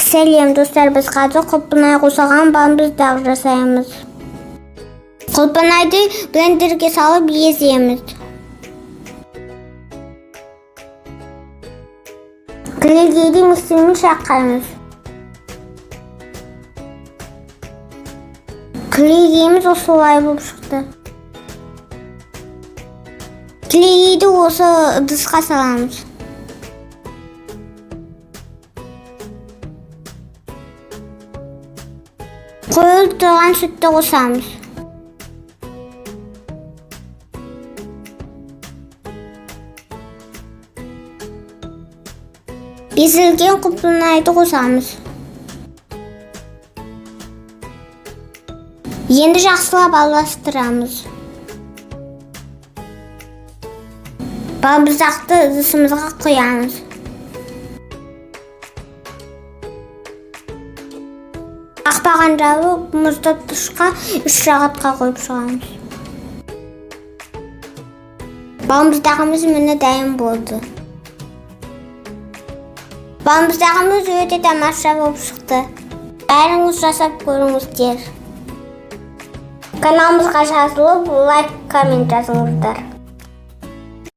Сәлем достар, біз қазір құлпынай қосылған бамбыздағы жасаймыз. Құлпынайды блендерге салып еземіз. Клейгейді миксермен шаққаймыз. Клейгейіміз осылай болып шықты. Клейгейді осы ыдысқа саламыз. Қойылып тұрған сүтті қосамыз. Езілген құлпынайды қосамыз. Енді жақсылап араластырамыз. Бамбыздақты ыдысымызға құямыз. Ақпаған жағы мұздатқышқа 3 сағатқа қойып шығамыз. Бамбыздағымыз міне дайын болды. Бамбыздағымыз өте тамаша болып шықты. Бәріңіз жасап көріңіздер. Каналымызға жазылып, лайк, коммент жазыңыздар.